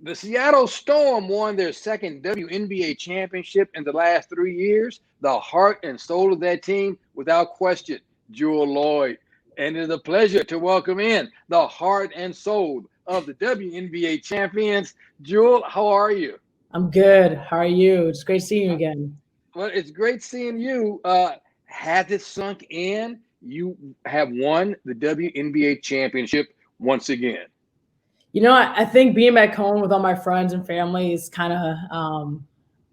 The Seattle Storm won their second WNBA championship in the last 3 years. The heart and soul of that team, without question, Jewell Loyd. And it is a pleasure to welcome in the heart and soul of the WNBA champions. Jewell, how are you? I'm good. How are you? It's great seeing you again. Well, it's great seeing you. Has it sunk in? You have won the WNBA championship once again. I think being back home with all my friends and family is kind of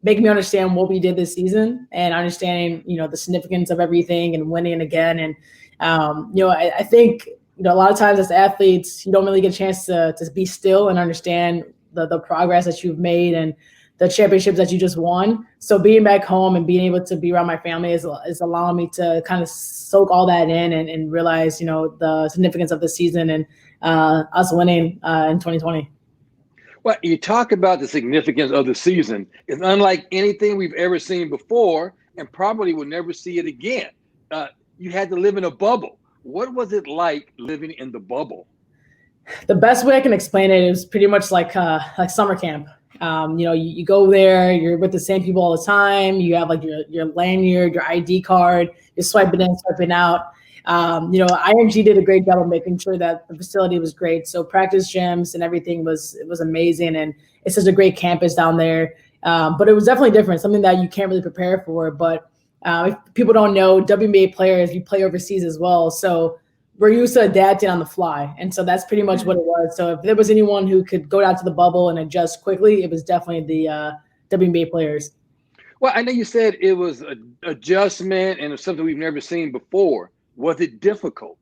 making me understand what we did this season and understanding, the significance of everything and winning again. And, I think, a lot of times as athletes, you don't really get a chance to be still and understand the progress that you've made and the championships that you just won. So being back home and being able to be around my family is allowing me to kind of soak all that in and realize, the significance of the season and us winning in 2020. Well, you talk about the significance of the season. It's unlike anything we've ever seen before and probably will never see it again. You had to live in a bubble. What was it like living in the bubble? The best way I can explain it is pretty much like summer camp. You go there, you're with the same people all the time. You have like your lanyard, your ID card, you're swiping in, swiping out. IMG did a great job of making sure that the facility was great. So practice gyms and everything was amazing. And it's such a great campus down there. But it was definitely different, something that you can't really prepare for. But if people don't know, WNBA players, we play overseas as well. So we're used to adapting on the fly. And so that's pretty much what it was. So if there was anyone who could go down to the bubble and adjust quickly, it was definitely the WNBA players. Well, I know you said it was an adjustment and it's something we've never seen before. Was it difficult?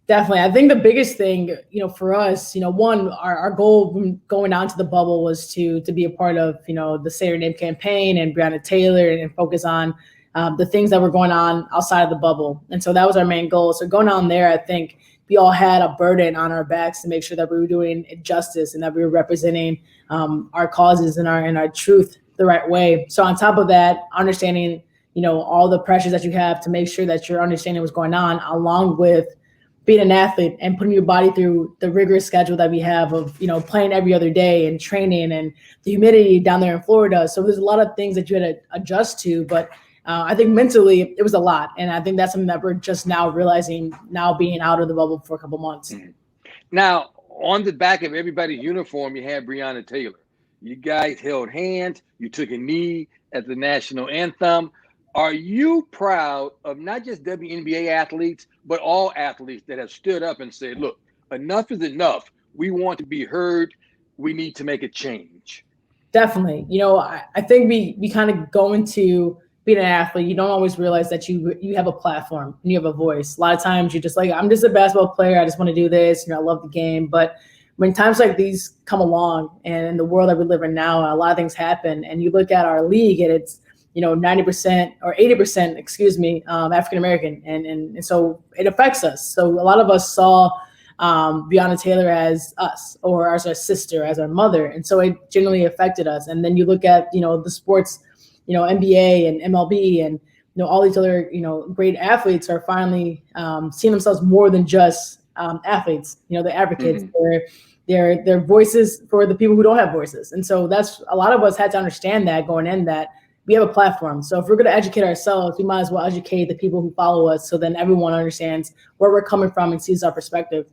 Definitely. I think the biggest thing, for us, one, our goal when going down to the bubble was to be a part of, the Say Your Name campaign and Breonna Taylor and focus on the things that were going on outside of the bubble. And so that was our main goal. So going on there, I think we all had a burden on our backs to make sure that we were doing it justice and that we were representing our causes and our truth the right way. So on top of that, understanding, all the pressures that you have to make sure that you're understanding what's going on, along with being an athlete and putting your body through the rigorous schedule that we have of, playing every other day and training and the humidity down there in Florida. So there's a lot of things that you had to adjust to, but I think mentally it was a lot. And I think that's something that we're just now realizing, now being out of the bubble for a couple months. Mm-hmm. Now, on the back of everybody's uniform, you had Breonna Taylor. You guys held hands. You took a knee at the national anthem. Are you proud of not just WNBA athletes, but all athletes that have stood up and said, look, enough is enough. We want to be heard. We need to make a change. Definitely. I think we kind of go into being an athlete. You don't always realize that you have a platform and you have a voice. A lot of times you're just like, I'm just a basketball player. I just want to do this. I love the game. But when times like these come along and in the world that we live in now, a lot of things happen. And you look at our league and it's, 90% or 80%, African-American. And so it affects us. So a lot of us saw Breonna Taylor as us or as our sister, as our mother. And so it generally affected us. And then you look at, the sports, NBA and MLB and, all these other, great athletes are finally seeing themselves more than just athletes, the advocates. Mm-hmm. They're voices for the people who don't have voices. And so that's a lot of us had to understand that going in that we have a platform. So if we're going to educate ourselves, we might as well educate the people who follow us. So then everyone understands where we're coming from and sees our perspective.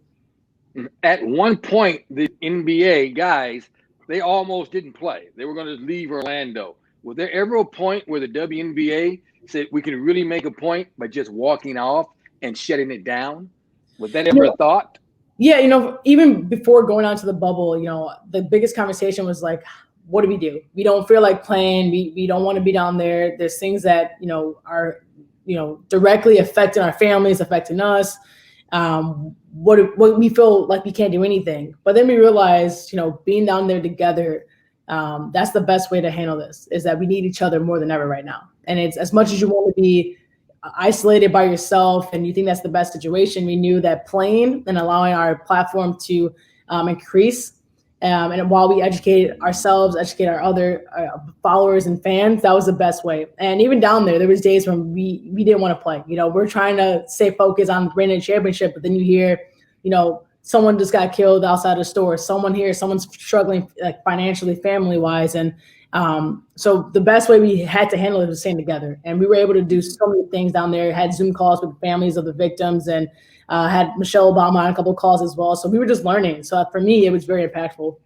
At one point, the NBA guys, they almost didn't play. They were going to leave Orlando. Was there ever a point where the WNBA said we can really make a point by just walking off and shutting it down? Was that ever a thought? Yeah, even before going on to the bubble, the biggest conversation was like, what do we do? We don't feel like playing. We don't want to be down there. There's things that, are, directly affecting our families, affecting us. What we feel like we can't do anything. But then we realized, being down there together, that's the best way to handle this, is that we need each other more than ever right now. And it's as much as you want to be isolated by yourself and you think that's the best situation, we knew that playing and allowing our platform to increase. And while we educate ourselves, educate our other followers and fans, that was the best way. And even down there was days when we didn't want to play. We're trying to stay focused on winning a championship, but then you hear, someone just got killed outside the store. Someone here, someone's struggling like financially, family wise. And so the best way we had to handle it was staying together. And we were able to do so many things down there, had Zoom calls with families of the victims, and had Michelle Obama on a couple of calls as well. So we were just learning. So for me, it was very impactful.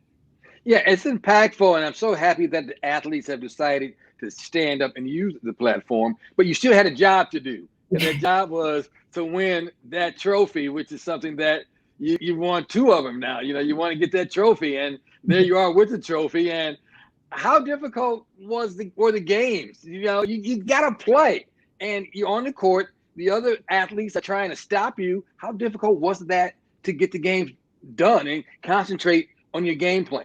Yeah, it's impactful, and I'm so happy that the athletes have decided to stand up and use the platform. But you still had a job to do, and that job was to win that trophy, which is something that you won 2 of them now. You want to get that trophy, and there you are with the trophy. And how difficult were the games? You got to play, and you're on the court. The other athletes are trying to stop you. How difficult was that to get the games done and concentrate on your game plan?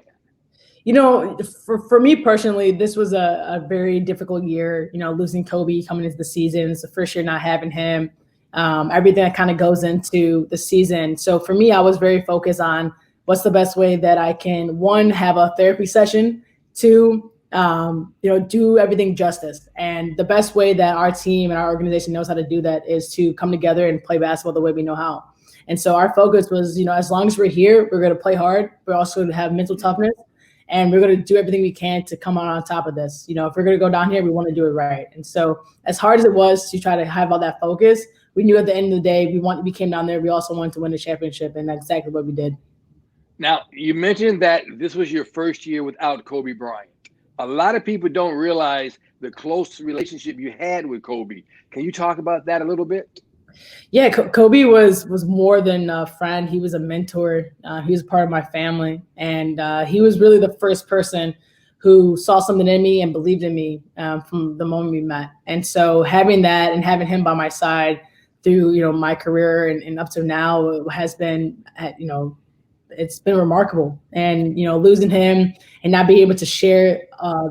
For me personally, this was a very difficult year, losing Kobe coming into the season. It's the first year not having him, everything that kind of goes into the season. So for me, I was very focused on what's the best way that I can, 1, have a therapy session, 2, do everything justice. And the best way that our team and our organization knows how to do that is to come together and play basketball the way we know how. And so our focus was, as long as we're here, we're going to play hard. We're also going to have mental toughness. And we're going to do everything we can to come out on top of this. If we're going to go down here, we want to do it right. And so as hard as it was to try to have all that focus, we knew at the end of the day, we came down there, we also wanted to win the championship, and that's exactly what we did. Now, you mentioned that this was your first year without Kobe Bryant. A lot of people don't realize the close relationship you had with Kobe. Can you talk about that a little bit? Yeah, Kobe was more than a friend. He was a mentor. He was part of my family. And he was really the first person who saw something in me and believed in me from the moment we met. And so having that and having him by my side through, my career and up to now has been, it's been remarkable. And, losing him and not being able to share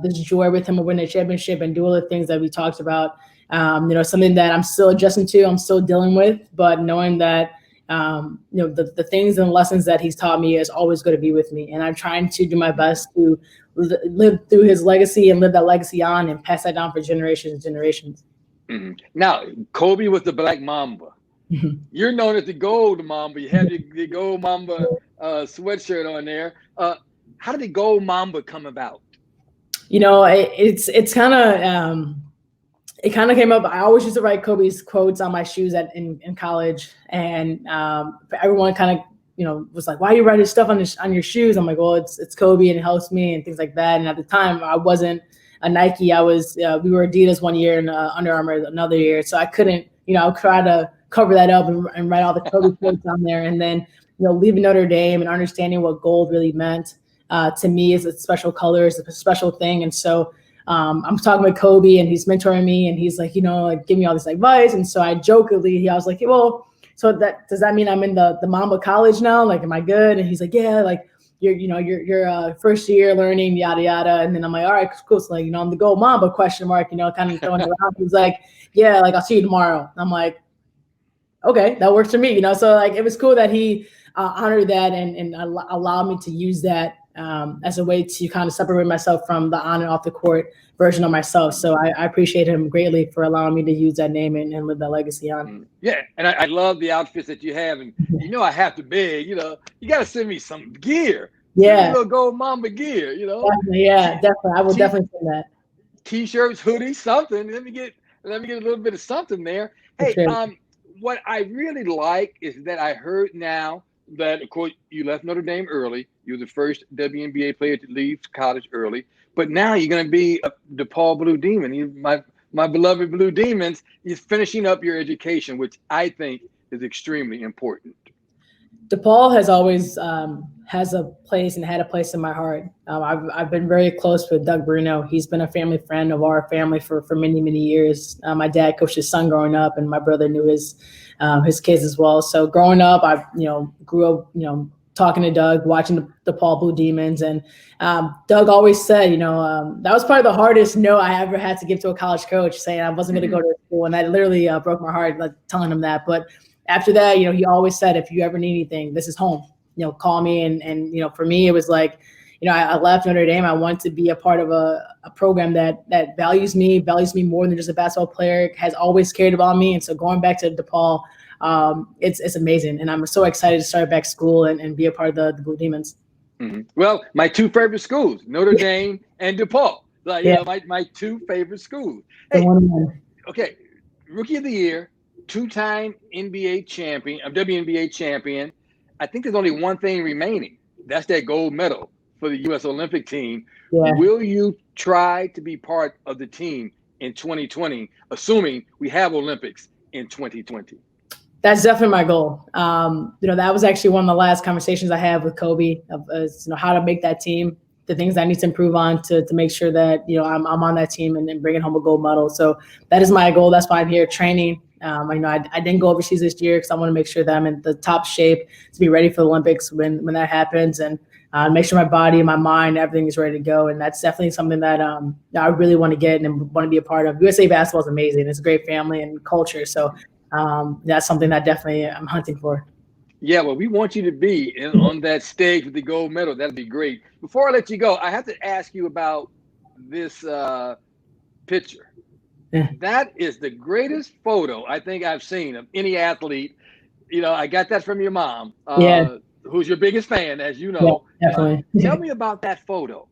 this joy with him of winning a championship and do all the things that we talked about, something that I'm still adjusting to, I'm still dealing with, but knowing that, the things and lessons that he's taught me is always going to be with me. And I'm trying to do my best to live through his legacy and live that legacy on and pass that down for generations and generations. Mm-hmm. Now, Kobe was the Black Mamba. Mm-hmm. You're known as the Gold Mamba. You have the Gold Mamba sweatshirt on there. How did the Gold Mamba come about? It's kind of, it kind of came up. I always used to write Kobe's quotes on my shoes in college, and everyone kind of was like, "Why are you writing stuff on your shoes?" I'm like, "Well, it's Kobe and it helps me and things like that." And at the time, I wasn't a Nike. I was we were Adidas one year and Under Armour another year, so I couldn't I would try to cover that up and write all the Kobe quotes on there. And then leaving Notre Dame and understanding what gold really meant to me is a special color, is a special thing, and so. I'm talking with Kobe and he's mentoring me and he's like, give me all this advice. And so I jokingly, I was like, well, so does that mean I'm in the Mamba college now? Like, am I good? And he's like, yeah, like you're first year learning, yada, yada. And then I'm like, all right, cool. So like, I'm the Gold Mamba ? Kind of throwing it around. He's like, yeah, like I'll see you tomorrow. I'm like, okay, that works for me. So like, it was cool that he honored that and allowed me to use that as a way to kind of separate myself from the on and off the court version of myself. So I appreciate him greatly for allowing me to use that name and live that legacy on. Yeah, and I love the outfits that you have. And I have to beg, you got to send me some gear. Yeah. Little Gold Mamba gear, Definitely, yeah, definitely. I will definitely send that. T-shirts, hoodies, something. Let me get a little bit of something there. Hey, what I really like is that I heard now that, of course, you left Notre Dame early. You were the first WNBA player to leave college early. But now you're going to be the DePaul Blue Demon. My beloved Blue Demons is finishing up your education, which I think is extremely important. DePaul has always has a place and had a place in my heart. I've been very close with Doug Bruno. He's been a family friend of our family for many, many years. My dad coached his son growing up, and my brother knew his kids as well. So growing up, I grew up talking to Doug, watching the DePaul Blue Demons, and Doug always said, that was probably the hardest no I ever had to give to a college coach, saying I wasn't going to go to school, and that literally broke my heart, like telling him that. But after that, he always said, if you ever need anything, this is home. Call me. And for me, it was like, I left Notre Dame. I wanted to be a part of a program that values me more than just a basketball player, has always cared about me. And so going back to DePaul, it's amazing. And I'm so excited to start back school and be a part of the Blue Demons. Mm-hmm. Well, my two favorite schools, Notre Dame and DePaul. Like, you know, my two favorite schools. Hey, okay, Rookie of the Year, two-time NBA champion, WNBA champion. I think there's only one thing remaining. That's that gold medal for the U.S. Olympic team. Yeah. Will you try to be part of the team in 2020, assuming we have Olympics in 2020? That's definitely my goal. You know, that was actually one of the last conversations I had with Kobe of you know, how to make that team, the things I need to improve on to make sure that, you know, I'm on that team and bringing home a gold medal. So that is my goal. That's why I'm here training. You know, I didn't go overseas this year because I want to make sure that I'm in the top shape to be ready for the Olympics when that happens, and make sure my body and my mind, everything is ready to go. And that's definitely something that I really want to get and want to be a part of. USA basketball is amazing. It's a great family and culture. So that's something that definitely I'm hunting for. Yeah, well, we want you to be on that stage with the gold medal. That'd be great. Before I let you go, I have to ask you about this picture. Yeah. That is the greatest photo I think I've seen of any athlete. You know, I got that from your mom, who's your biggest fan, as you know. Yeah, definitely. Tell me about that photo.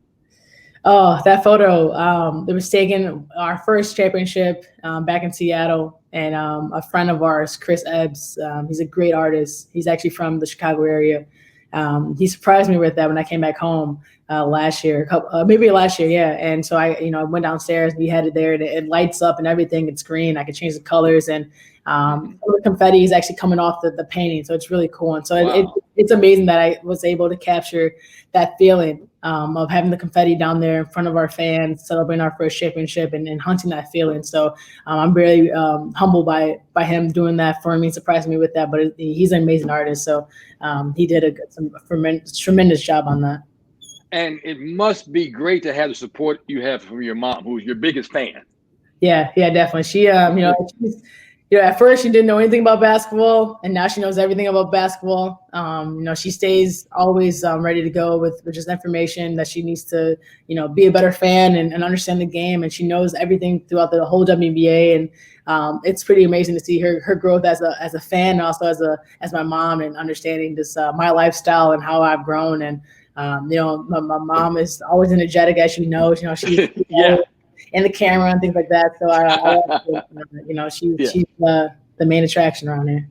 Oh, that photo. It was taken our first championship back in Seattle, and a friend of ours, Chris Ebbs, he's a great artist. He's actually from the Chicago area. He surprised me with that when I came back home last year, maybe last year, yeah. And so I went downstairs. We had it there, and it lights up and everything. It's green. I could change the colors, and the confetti is actually coming off the painting, so it's really cool. And so it's amazing that I was able to capture that feeling of having the confetti down there in front of our fans, celebrating our first championship and hunting that feeling. So I'm really humbled by him doing that for me, surprising me with that. But he's an amazing artist, so he did a tremendous job on that. And it must be great to have the support you have from your mom, who's your biggest fan. Yeah, definitely. She, at first she didn't know anything about basketball, and now she knows everything about basketball. She stays always ready to go with just information that she needs to, be a better fan and understand the game. And she knows everything throughout the whole WNBA. And it's pretty amazing to see her growth as a fan, and also as my mom, and understanding this my lifestyle and how I've grown. And my mom is always energetic, as she knows. She's in the camera and things like that. So she's the main attraction around here.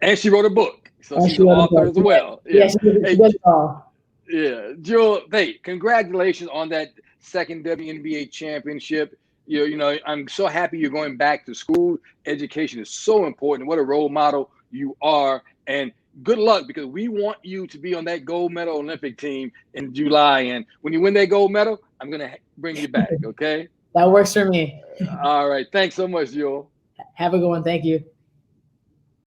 And she wrote a book, so she's an author as well. Yeah, she does it all. Yeah, Jewell, hey, congratulations on that second WNBA championship. I'm so happy you're going back to school. Education is so important. What a role model you are, and good luck, because we want you to be on that gold medal Olympic team in July. And when you win that gold medal, I'm going to bring you back, okay? That works for me. All right. Thanks so much, Jewell. Have a good one. Thank you.